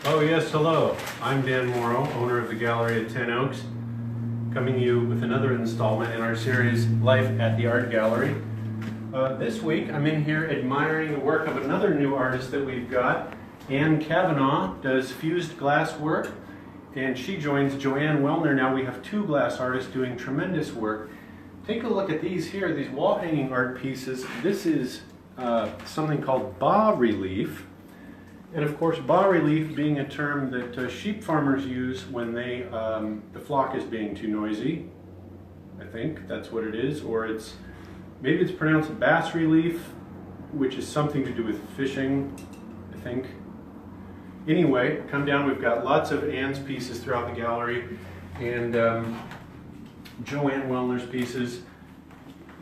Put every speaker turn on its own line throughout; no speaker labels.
Oh yes, hello. I'm Dan Morrow, owner of the gallery at 10 Oaks, coming to you with another installment in our series, Life at the Art Gallery. This week I'm in here admiring the work of another new artist that we've got. Ann Cavanaugh does fused glass work, and she joins Joanne Wellner. Now we have two glass artists doing tremendous work. Take a look at these here, these wall hanging art pieces. This is something called bas relief. And of course, bas relief being a term that sheep farmers use when the flock is being too noisy. I think that's what it is, or maybe it's pronounced bas relief, which is something to do with fishing, I think. Anyway, come down, we've got lots of Ann's pieces throughout the gallery, and Joanne Wellner's pieces.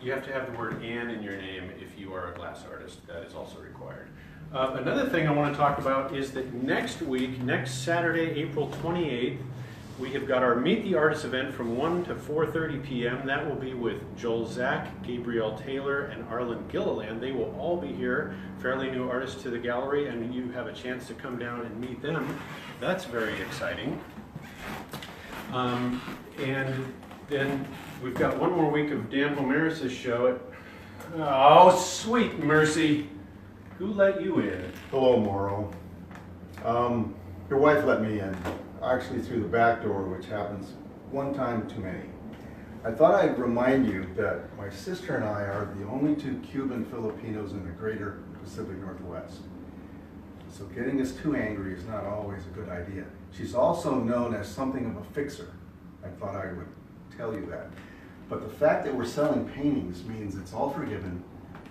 You have to have the word Ann in your name if you are a glass artist. That is also required. Another thing I want to talk about is that next week, next Saturday, April 28th, we have got our Meet the Artists event from 1 to 4:30 p.m. That will be with Joel Zack, Gabrielle Taylor, and Arlen Gilliland. They will all be here, fairly new artists to the gallery, and you have a chance to come down and meet them. That's very exciting. And then we've got one more week of Danville Maris' show. Oh, sweet mercy. Who let you in?
Hello, Morrow. Your wife let me in, actually through the back door, which happens one time too many. I thought I'd remind you that my sister and I are the only two Cuban Filipinos in the greater Pacific Northwest. So getting us too angry is not always a good idea. She's also known as something of a fixer. I thought I would tell you that. But the fact that we're selling paintings means it's all forgiven.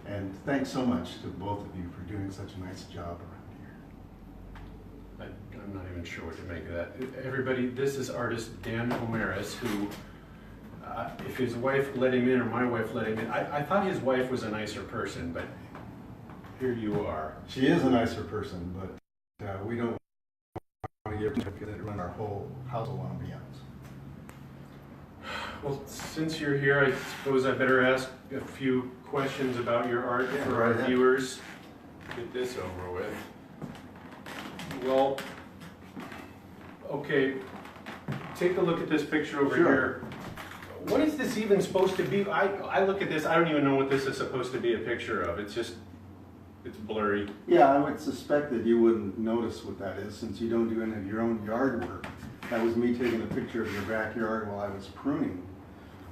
And thanks so much to both of you for doing such a nice job around here.
I'm not even sure what to make of that. Everybody, this is artist Danville Maris, who, if his wife let him in or my wife let him in, I thought his wife was a nicer person, but here you are.
She is a nicer person, but we don't want to give her that run our whole household ambiance.
Well, since you're here, I suppose I better ask a few questions about your art for our viewers. Get this over with. Well, okay, take a look at this picture over here. What is this even supposed to be? I look at this, I don't even know what this is supposed to be a picture of. It's blurry.
Yeah, I would suspect that you wouldn't notice what that is since you don't do any of your own yard work. That was me taking a picture of your backyard while I was pruning.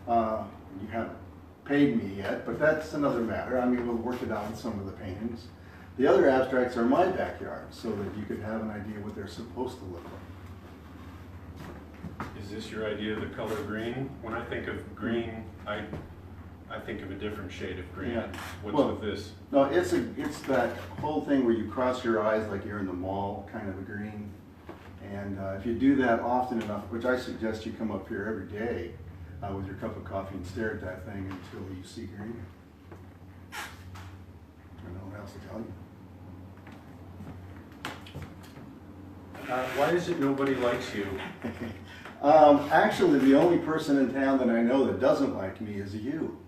You haven't paid me yet, but that's another matter. I mean, we'll work it out in some of the paintings. The other abstracts are my backyard, so that you could have an idea what they're supposed to look like.
Is this your idea of the color green? When I think of green, I think of a different shade of green.
Yeah.
What's with this?
No, it's that whole thing where you cross your eyes like you're in the mall, kind of a green. And if you do that often enough, which I suggest you come up here every day with your cup of coffee and stare at that thing until you see green. I don't know what else to tell you.
Why is it nobody likes you?
Actually, the only person in town that I know that doesn't like me is you.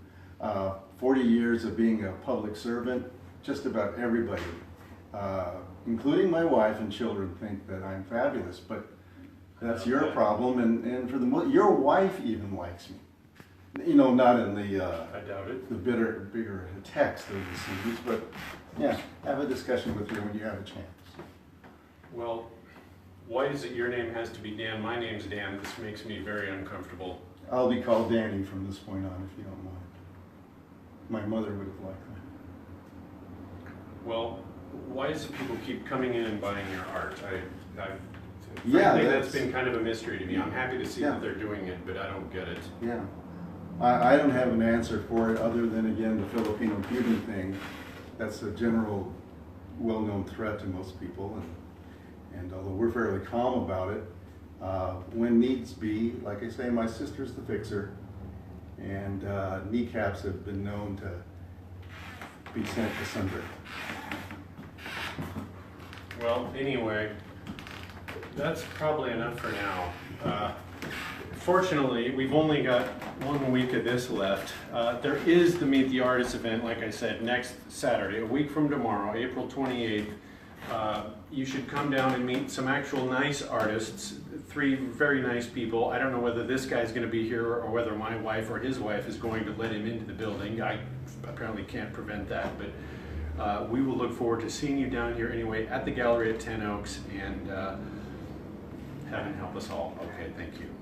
40 years of being a public servant, just about everybody, including my wife and children, think that I'm fabulous, but that's your problem, and for your wife even likes me. You know, not in the
I doubt it.
The bigger text of the series, but yeah, have a discussion with her when you have a chance.
Well, why is it your name has to be Dan? My name's Dan. This makes me very uncomfortable.
I'll be called Danny from this point on, if you don't mind. My mother would have liked that.
Well, why is it people keep coming in and buying your art?
Yeah,
frankly, that's been kind of a mystery to me. I'm happy to see
Yeah.
that they're doing it, but I don't get it.
Yeah. I don't have an answer for it other than, again, the Filipino-Cuban thing. That's a general, well-known threat to most people. And although we're fairly calm about it, when needs be, like I say, my sister's the fixer. And kneecaps have been known to be sent asunder.
Well, anyway, that's probably enough for now. Fortunately, we've only got 1 week of this left. There is the Meet the Artists event, like I said, next Saturday, a week from tomorrow, April 28th. You should come down and meet some actual nice artists, 3 very nice people. I don't know whether this guy's going to be here or whether my wife or his wife is going to let him into the building. I apparently can't prevent that, but we will look forward to seeing you down here anyway at the gallery at 10 Oaks, and heaven help us all. Okay, thank you.